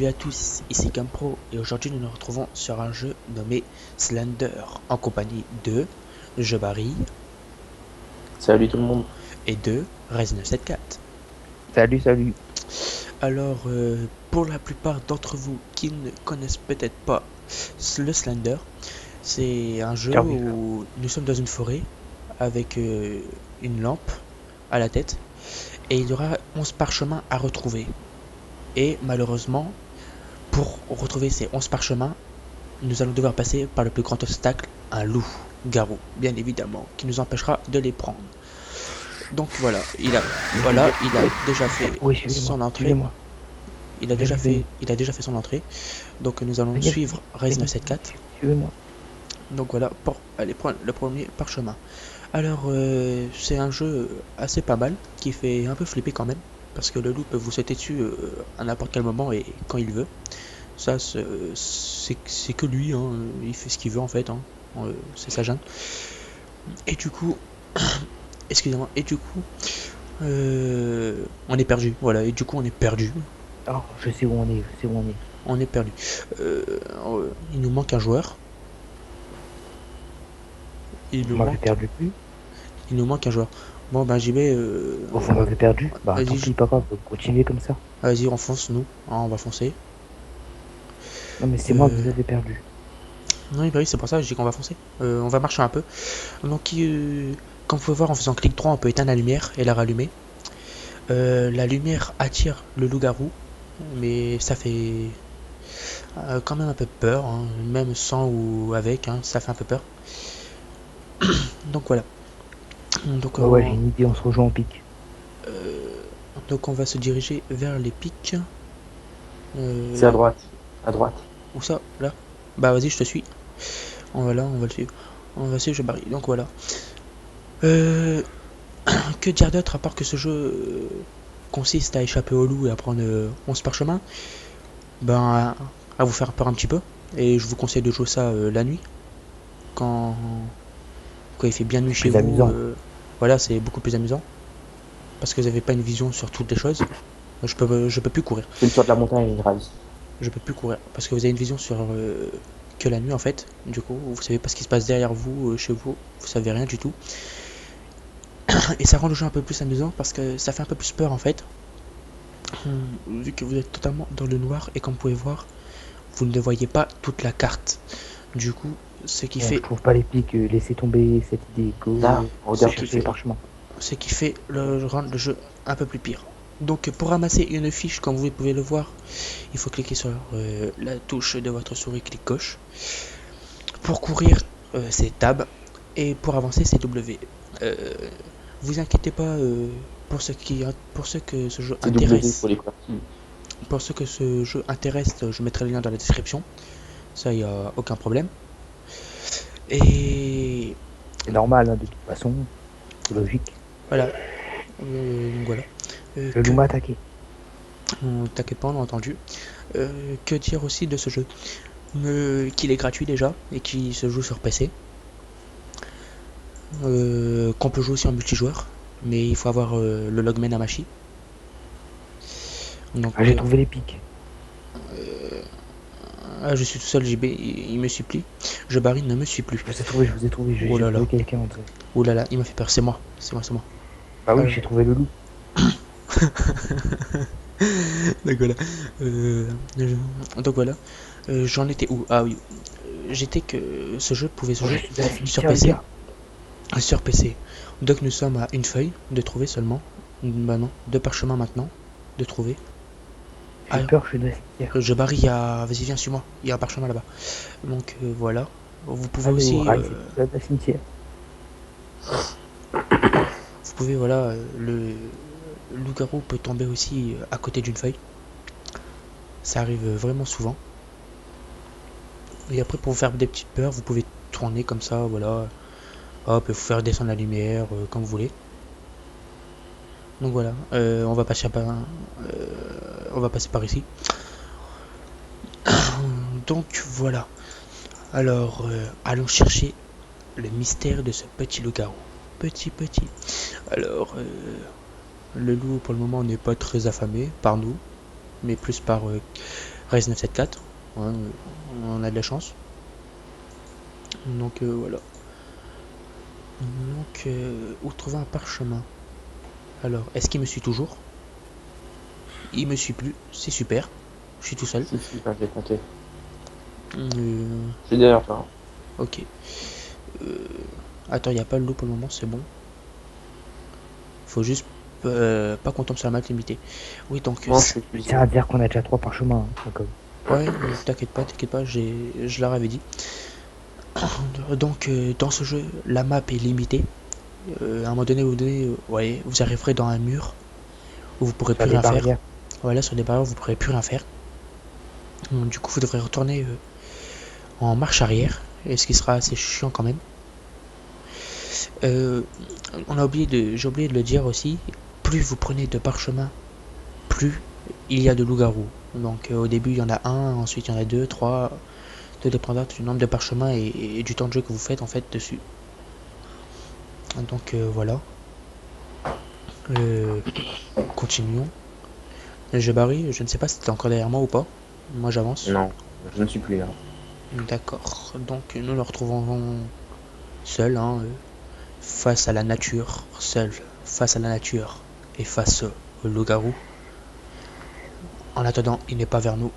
Salut à tous, ici Campro et aujourd'hui nous nous retrouvons sur un jeu nommé Slender en compagnie de Jebari Salut tout le monde. et de Rez974. Salut, salut. Alors pour la plupart d'entre vous qui ne connaissent peut-être pas le Slender, c'est un jeu Carby. où nous sommes dans une forêt avec une lampe à la tête et il y aura 11 parchemins à retrouver. Et malheureusement, pour retrouver ces 11 parchemins, nous allons devoir passer par le plus grand obstacle, un loup-garou, bien évidemment, qui nous empêchera de les prendre. Donc voilà, il a déjà fait Oui, son entrée. suivez-moi. Il a déjà fait son entrée. Donc nous allons suivre Rez974. Suivez-moi. Donc voilà, pour aller prendre le premier parchemin. Alors c'est un jeu assez pas mal, qui fait un peu flipper quand même, parce que le loup peut vous sauter dessus à n'importe quel moment et quand il veut. Ça, c'est que lui, hein, il fait ce qu'il veut en fait, hein. C'est sa jungle. Et du coup, excusez-moi, et du coup, on est perdu, voilà, et du coup, on est perdu. Oh, je sais où on est, On est perdu. Il nous manque un joueur. Il nous Vous m'avez manque, perdu plus. il nous manque un joueur. Bon, ben j'y vais. Vous m'avez perdu. Bah, Vas-y, tant pis, pas grave, continuez comme ça. Vas-y, on fonce, nous. Hein, on va foncer. Non, mais c'est moi que vous avez perdu. Oui, bah oui, c'est pour ça que je dis qu'on va foncer. On va marcher un peu. Donc, comme vous pouvez voir, en faisant clic droit, on peut éteindre la lumière et la rallumer. La lumière attire le loup-garou, mais ça fait quand même un peu peur, hein. Même sans ou avec, hein, ça fait un peu peur. Donc voilà. Donc, Ouais, j'ai une idée, on se rejoint en pic. donc on va se diriger vers les pics. C'est à droite. À droite. Où ça? Là? Bah vas-y, je te suis. On va là, on va le suivre. On va suivre, je barille. Donc voilà. Que dire d'autre à part que ce jeu consiste à échapper au loup et à prendre 11 parchemins? Ben, à vous faire peur un petit peu. Et je vous conseille de jouer ça la nuit. Quand, quand il fait bien nuit chez plus vous. amusant. Voilà, c'est beaucoup plus amusant. Parce que vous n'avez pas une vision sur toutes les choses. Je peux plus courir. C'est le tour de la montagne, Rise. Je peux plus courir. Parce que vous avez une vision sur que la nuit en fait. Du coup, vous savez pas ce qui se passe derrière vous, chez vous. Vous savez rien du tout. Et ça rend le jeu un peu plus amusant parce que ça fait un peu plus peur en fait. Vu que vous êtes totalement dans le noir et comme vous pouvez voir, vous ne voyez pas toute la carte. Du coup, ce qui Bon, fait je trouve pas les pics, laissez tomber cette idée. Go, Là, regarde ce qui chercher les fait- parchemins. ce qui fait rendre le jeu un peu plus pire. Donc pour ramasser une fiche, comme vous pouvez le voir, il faut cliquer sur la touche de votre souris clic gauche. Pour courir, c'est Tab. Et pour avancer, c'est W. Vous inquiétez pas pour ceux que ce jeu c'est W intéresse. pour les QWERTY. Pour ceux que ce jeu intéresse, je mettrai le lien dans la description. Ça, il n'y a aucun problème. Et C'est normal, hein, de toute façon. C'est logique. voilà. Donc voilà. Le loup m'a attaqué. T'inquiète pas, on a entendu. Que dire aussi de ce jeu? Qu'il est gratuit déjà et qui se joue sur PC. Qu'on peut jouer aussi en multijoueur. Mais il faut avoir le logman Amashi. Donc, Ah, j'ai trouvé les pics. je suis tout seul, JB, il me supplie. Je barine ne me suit plus. Je vous ai trouvé. J'ai Oh là là. trouvé quelqu'un en vrai. Ouh là là, il m'a fait peur, c'est moi. Bah oui, j'ai trouvé le loup. Donc voilà. Donc voilà. J'en étais où? Ah oui. J'étais que ce jeu pouvait se Oh, je jouer suis à la sur cimetière, les PC. gars. Sur PC. Donc nous sommes à une feuille de trouver seulement. Bah non, deux parchemins maintenant de trouver. J'ai Ah, peur, je suis dans la cimetière. Je barre, il y a. Vas-y, viens, suis-moi. Il y a un parchemin là-bas. Donc voilà. Vous pouvez Allez, aussi. au rail, c'est dans la cimetière. Vous pouvez, voilà. Le loup-garou peut tomber aussi à côté d'une feuille. Ça arrive vraiment souvent. Et après, pour vous faire des petites peurs, vous pouvez tourner comme ça, voilà. Hop, vous faire descendre la lumière, comme vous voulez. Donc voilà, on va passer par ici. Donc voilà. Alors, allons chercher le mystère de ce petit loup-garou. Petit. Alors, le loup pour le moment n'est pas très affamé par nous, mais plus par Rise 974. Ouais, on a de la chance. Donc voilà. Donc, où trouver un parchemin? Alors, est-ce qu'il me suit toujours? Il me suit plus, c'est super. Je suis tout seul. Si, t'inquiète, t'inquiète. Euh, Je suis derrière toi. ok. Attends, il n'y a pas le loup pour le moment, c'est bon. Faut juste pas qu'on tombe sur la map limitée. Oui, donc, Non, je suis Je plus. tiens à dire qu'on a déjà 3 parchemins. Hein, donc, ouais, t'inquiète pas, je leur avais dit. Donc, dans ce jeu, la map est limitée. À un moment donné, ouais, vous arriverez dans un mur où vous pourrez sur plus les rien faire. barrières. Voilà, sur des barrières, vous pourrez plus rien faire. Du coup, vous devrez retourner en marche arrière, et ce qui sera assez chiant quand même. Euh, j'ai oublié de le dire aussi, plus vous prenez de parchemins, plus il y a de loups-garous. Donc au début il y en a un, ensuite il y en a deux, trois, tout dépendant du nombre de parchemins et du temps de jeu que vous faites en fait dessus. Donc voilà. Euh, continuons. Je Barry, je ne sais pas si t'es encore derrière moi ou pas. Moi j'avance. Non, je ne suis plus là. D'accord. Donc nous nous retrouvons seuls, hein, face à la nature, seul, face à la nature et face au loup-garou. En attendant, il n'est pas vers nous.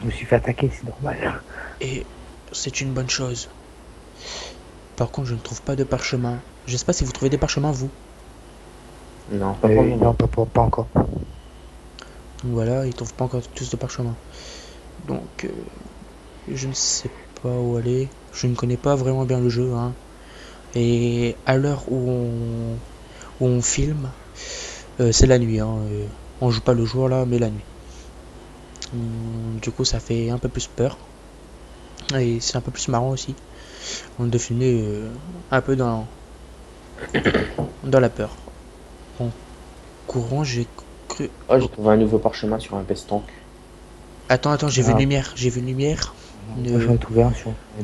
Je me suis fait attaquer, c'est normal. Et c'est une bonne chose. Par contre, je ne trouve pas de parchemin. Je sais pas si vous trouvez des parchemins, vous. Non, pas pour le moment. Non, pas encore. Donc voilà, ils ne trouvent pas encore tous de parchemin. Donc, je ne sais pas où aller. Je ne connais pas vraiment bien le jeu, hein. Et à l'heure où on filme, c'est la nuit, hein. On joue pas le jour là, mais la nuit. Du coup, ça fait un peu plus peur. Et c'est un peu plus marrant aussi. De filmer un peu dans la peur. En courant, j'ai cru. Oh, j'ai trouvé un nouveau parchemin sur un pestac. Attends, j'ai vu une Ah. lumière. J'ai vu une lumière. Moi, j'en ai trouvé un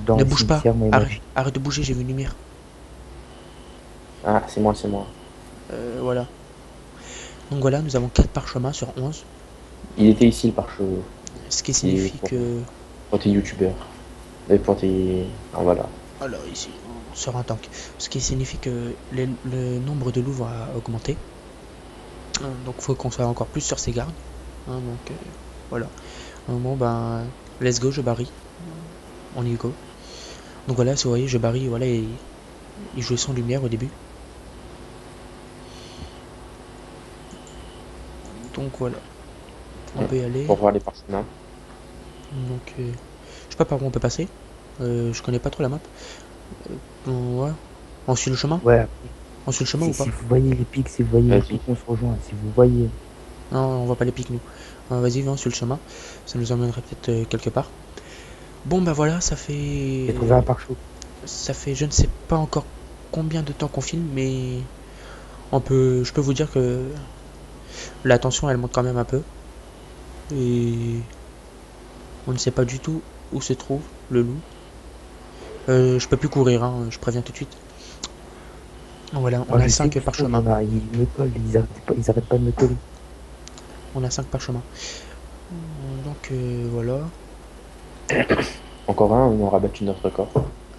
dans Ne le bouge pas. cimetière, mais Arrête de bouger, j'ai vu une lumière. Ah, c'est moi, c'est moi. Voilà. Donc voilà, nous avons 4 parchemins sur 11. Il était ici le parchemin. Ce qui signifie que. Pour tes youtubeurs. Et pour tes. Ah, voilà. Alors ici, sur un tank. Ce qui signifie que le nombre de loups va augmenter. Donc il faut qu'on soit encore plus sur ses gardes. Donc voilà. Bon ben, let's go, je barille. On y go. Donc voilà, si vous voyez, je barille, voilà, il jouait sans lumière au début. Donc voilà. On peut y aller. Pour voir les parchemins. Donc je sais pas par où on peut passer. Je connais pas trop la map. Ouais. On suit le chemin? ouais, On suit le chemin ou pas? si vous voyez les pics, si vous voyez les Vas-y. pics, on se rejoint. Si vous voyez. Non, on voit pas les pics nous. Vas-y, viens sur le chemin. Ça nous emmènerait peut-être quelque part. Bon bah voilà, ça J'ai fait. trouvé un pare-choc. Ça fait je ne sais pas encore combien de temps qu'on filme, mais je peux vous dire que la tension elle monte quand même un peu. Et on ne sait pas du tout où se trouve le loup. Je peux plus courir, hein, je préviens tout de suite. Voilà, on a 5 parchemins. Ils me collent, ils arrêtent pas de me coller. On a 5 parchemins. Donc voilà. Encore un, on aura battu notre record.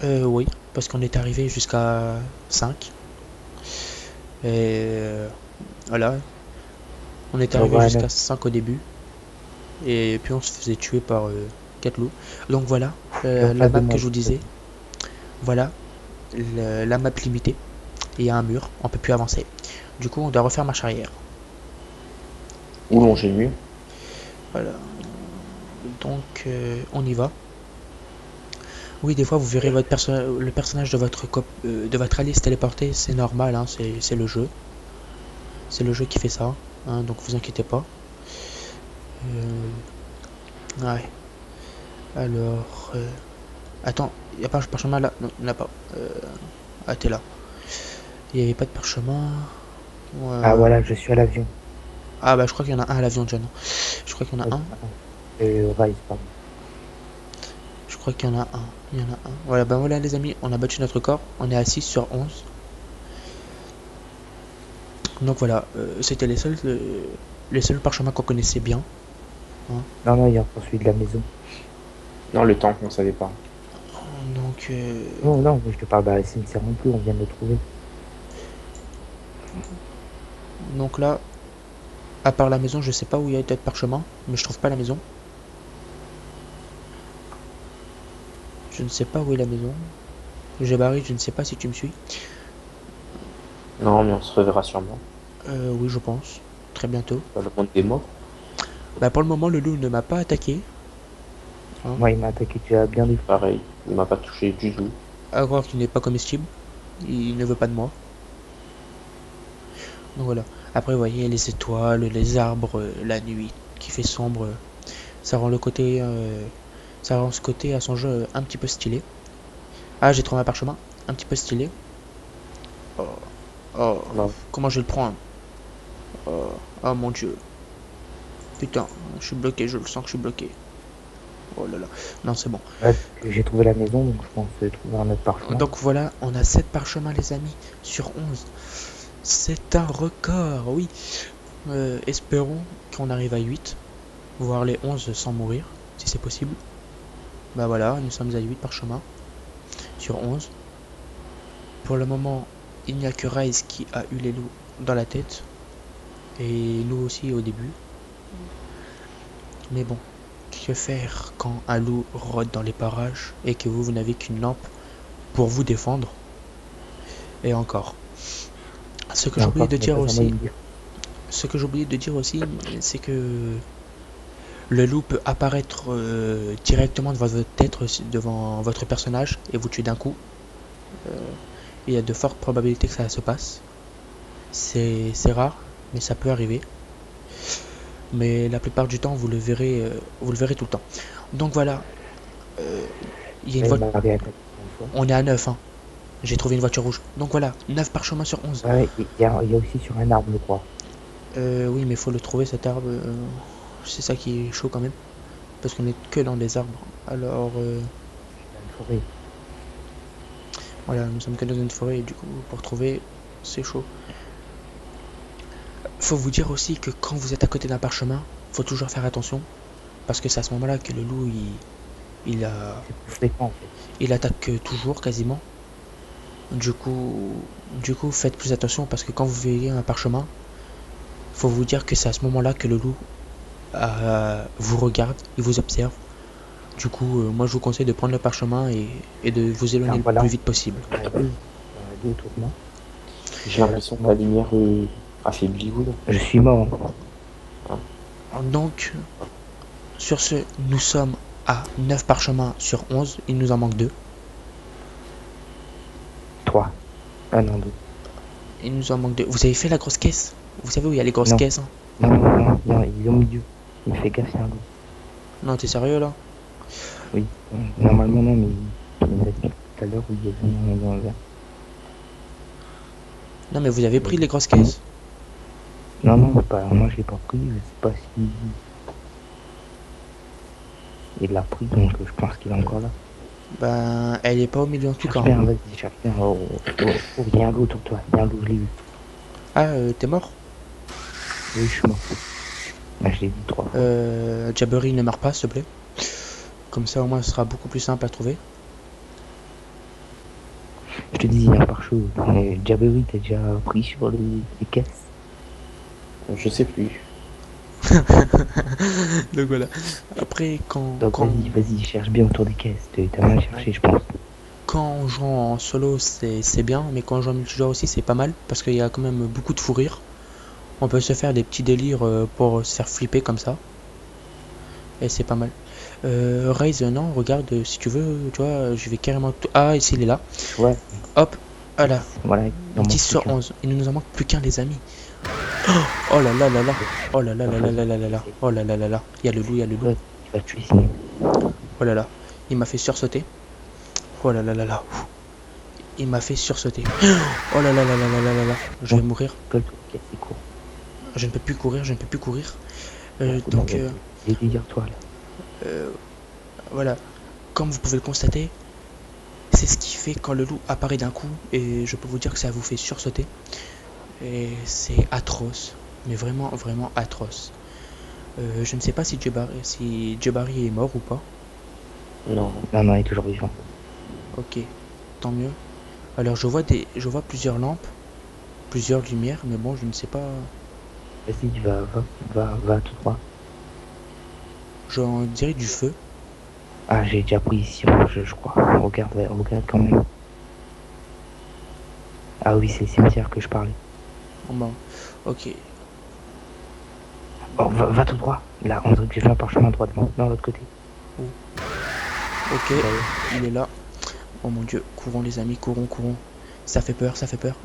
Oui, parce qu'on est arrivé jusqu'à 5. Et voilà. On est arrivé jusqu'à 5 au début. Et puis on se faisait tuer par 4 loups. Donc voilà, la map que je vous disais. Voilà, la map limitée. Et il y a un mur, on peut plus avancer. Du coup, on doit refaire marche arrière. Ou longer le mur. Voilà. Donc, on y va. Oui, des fois, vous verrez le personnage de votre allié se téléporter. C'est normal, hein, c'est le jeu. C'est le jeu qui fait ça. Hein, donc, vous inquiétez pas. Ouais. Alors... Attends, il n'y a pas un parchemin là? Non, il n'y en a pas. Ah, t'es là. Il n'y avait pas de parchemin. Ah voilà, je suis à l'avion. Ah bah je crois qu'il y en a un à l'avion, John. Je crois qu'il y en a un. Rise, pardon. Je crois qu'il y en a un. Il y en a un. Voilà, ben voilà les amis, on a battu notre record. On est à 6 sur 11. Donc voilà, c'était les seuls parchemins qu'on connaissait bien. Non, non, il reprend celui de la maison. Non, le temps, on savait pas. Donc, Non, non, je te parle de la cimetière non plus, on vient de le trouver. donc là, à part la maison, je sais pas où il y a peut-être parchemin, mais je trouve pas la maison. Je ne sais pas où est la maison. J'ai barré, je ne sais pas si tu me suis. Non, mais on se reverra sûrement. Oui, je pense. Très bientôt. Dans le monde des morts. Bah, pour le moment, le loup ne m'a pas attaqué. Hein. Moi, il m'a attaqué déjà bien des fois. Pareil, il m'a pas touché du tout. À croire qu'il n'est pas comestible. Il ne veut pas de moi. Donc voilà. Après, vous voyez les étoiles, les arbres, la nuit qui fait sombre. Ça rend le côté. Ça rend ce côté à son jeu un petit peu stylé. Ah, j'ai trouvé un parchemin. Un petit peu stylé. Oh, oh, Non. comment je vais le prendre? Oh, oh mon dieu. Putain, je suis bloqué, je le sens que je suis bloqué. Oh là là. Non, c'est bon. Ouais, j'ai trouvé la maison, donc je pense trouver un autre parchemin. Donc voilà, on a 7 parchemins, les amis, sur 11. C'est un record, oui. Espérons qu'on arrive à 8, voire les 11 sans mourir, si c'est possible. Bah voilà, nous sommes à 8 parchemins sur 11. Pour le moment, il n'y a que Rise qui a eu les loups dans la tête. Et nous aussi au début. Mais bon, que faire quand un loup rôde dans les parages et que vous n'avez qu'une lampe pour vous défendre? Et encore. Ce que j'ai oublié de dire aussi, c'est que le loup peut apparaître directement devant votre tête, devant votre personnage et vous tuer d'un coup. Il y a de fortes probabilités que ça se passe. C'est rare, mais ça peut arriver. Mais la plupart du temps, vous le verrez tout le temps. Donc voilà, il y a une voiture. On est à 9, hein. J'ai trouvé une voiture rouge. Donc voilà, 9 parchemins sur 11. Ouais, il y a aussi sur un arbre, je crois. Oui, mais il faut le trouver cet arbre. C'est ça qui est chaud quand même. Parce qu'on est que dans des arbres. Alors, Une forêt. voilà, nous sommes que dans une forêt et du coup, pour trouver, c'est chaud. Faut vous dire aussi que quand vous êtes à côté d'un parchemin, faut toujours faire attention. Parce que c'est à ce moment-là que le loup, il C'est plus fréquent en fait. il attaque toujours quasiment. Du coup, faites plus attention parce que quand vous voyez un parchemin, faut vous dire que c'est à ce moment-là que le loup vous regarde, il vous observe. Du coup, moi je vous conseille de prendre le parchemin et de vous éloigner Voilà. le plus vite possible. Il y en a deux autour de moi. J'ai l'impression que la lumière est affaiblie ou non. Je suis mort. Donc, sur ce, nous sommes à 9 parchemins sur 11. Il nous en manque 2. 3. Ah non, 2. Il nous en manque 2. Vous avez fait la grosse caisse? Vous savez où il y a les grosses Non. caisses, hein? Non, non, non, il est au milieu. Il me fait gaffe, c'est un loup. Non, t'es sérieux là? Oui. Normalement, non, mais il m'a dit tout à l'heure où il est venu dans le vert. Non, mais vous avez pris les grosses caisses. Non, non, pas, moi je l'ai pas pris. Je sais pas si. Il l'a pris, donc je pense qu'il est encore là. Ben, elle est pas au milieu en tout cas. Cherche bien, vas-y, cherche bien. Il y a un loup autour de toi. Il y a un loup, je l'ai vu. Ah, t'es mort? Oui, je suis mort. Bah, je l'ai dit 3 fois. Jabberry, ne meurt pas, s'il te plaît. Comme ça, au moins, ce sera beaucoup plus simple à trouver. Je te dis, il y a un pare-choix. Jabberry, t'as déjà pris sur les caisses? Je sais plus. Donc voilà. Après, Donc vas-y, cherche bien autour des caisses. T'as mal cherché, je pense. quand on joue en solo, c'est bien, mais quand on joue en multijoueur aussi, c'est pas mal, parce qu'il y a quand même beaucoup de fou rire. On peut se faire des petits délires pour se faire flipper comme ça. Et c'est pas mal. Raze, non, regarde, si tu veux, tu vois, je vais carrément... Ah, ici, il est là. Ouais. Hop, voilà. Voilà. 10 sur 11. Il ne nous en manque plus qu'un, les amis. Oh là là là là. Oh là là là là là là là là. Oh là là là là. Il y a le loup, il y a le loup. Ouais, tu vas tuer sinon. Oh là là. Il m'a fait sursauter. Oh là là là là. Il m'a fait sursauter. Oh là là là là là là là là. Je vais mourir. Colle-toi, casse les cours. Je ne peux plus courir, je ne peux plus courir. Donc, délire-toi là. Voilà. Comme vous pouvez le constater, c'est ce qui fait quand le loup apparaît d'un coup. Et je peux vous dire que ça vous fait sursauter. Et c'est atroce. Mais vraiment, vraiment atroce. Je ne sais pas si Jebari est mort ou pas. Non. Non, il est toujours vivant. Ok, tant mieux. Alors je vois plusieurs lampes, plusieurs lumières, mais bon, je ne sais pas. Vas-y, va tout droit. J'en dirais du feu. Ah, j'ai déjà position, je crois. Regarde quand même. Ah oui, c'est le cimetière que je parlais. Bon, ok. Oh, va tout droit. Là, on dirait que j'ai fait un parchemin droit dans l'autre côté. Ok, il est là. Oh mon dieu, courons les amis, courons. Ça fait peur.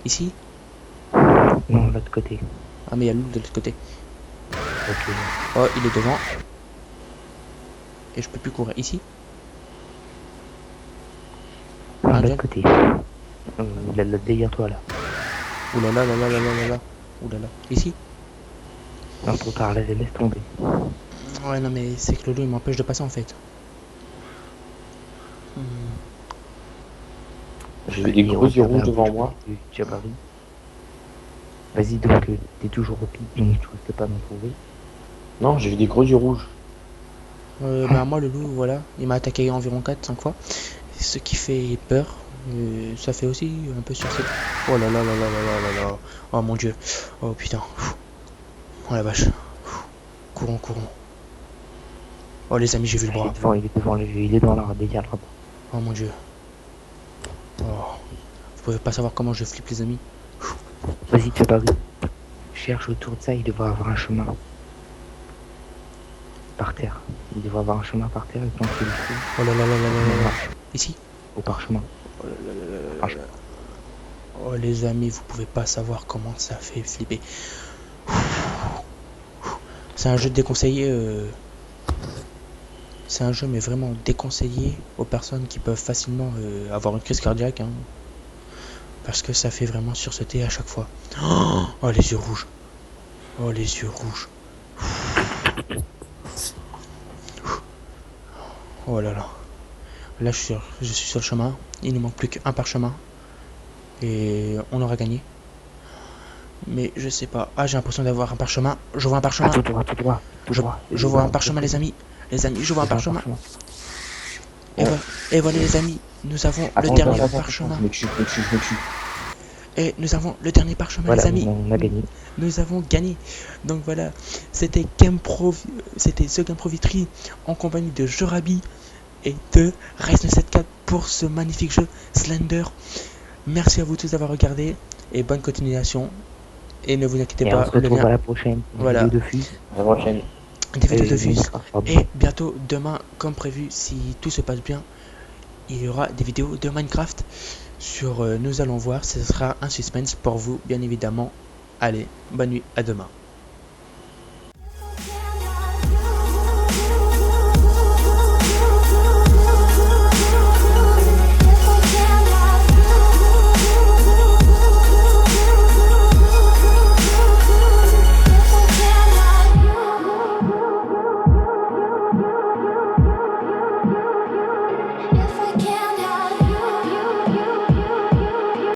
Ici? Non, de l'autre côté. Ah mais il y a l'autre de l'autre côté. Ok. Oh, il est devant. Et je peux plus courir. Ici? Non, de Indian. l'autre côté. Derrière toi, là. Oulala, oulala. Ici? Non, trop tard, laisse tomber. Ouais, non mais c'est que le loup il m'empêche de passer en fait. J'ai vu des gros yeux rouges devant moi. Jabari. Vas-y, donc, t'es toujours au pic, donc tu risques pas d'en trouver. Non, j'ai vu des gros yeux rouges. Bah moi le loup, voilà, il m'a attaqué environ 4-5 fois. Ce qui fait peur. Ça fait aussi un peu sursaut. Oh là là là là là là là. Oh mon dieu. Oh putain. Oh la vache. Courons. Oh les amis, j'ai vu le bras. Il est devant la derrière là-bas. Oh mon dieu. Oh. Vous pouvez pas savoir comment je flippe les amis. Vas-y, Jabari. Cherche autour de ça, il devrait avoir un chemin. Par terre. Il devrait avoir un chemin par terre et quand tu le trouves, Oh là là là là là là. Ici. au parchemin. Oh là là là là là. Oh les amis, vous pouvez pas savoir comment ça fait flipper. C'est un jeu déconseillé. C'est un jeu mais vraiment déconseillé aux personnes qui peuvent facilement avoir une crise cardiaque. Hein, parce que ça fait vraiment sursauter à chaque fois. Oh les yeux rouges. Oh les yeux rouges. Oh là là. Là je suis sur le chemin. Il ne manque plus qu'un parchemin. Et on aura gagné. Mais je sais pas. Ah, j'ai l'impression d'avoir un parchemin. Je vois un parchemin. Ah, tout droit. Je vois un parchemin, les amis. Les amis, je vois un parchemin. Et voilà, les amis. Nous avons le dernier parchemin. Je me tue. Et nous avons le dernier parchemin, Voilà, les amis. on a gagné. Nous avons gagné. Donc voilà, c'était The Game Pro Vitry en compagnie de Jorabi et de Rise974 pour ce magnifique jeu Slender. Merci à vous tous d'avoir regardé et bonne continuation. Et ne vous inquiétez pas, On se retrouve à la prochaine. Voilà. Vidéo de Fuse. À la prochaine. Des vidéos de Fuse. Pardon. Et bientôt, demain, comme prévu, si tout se passe bien, il y aura des vidéos de Minecraft sur Nous allons voir. Ce sera un suspense pour vous, bien évidemment. Allez, bonne nuit, à demain.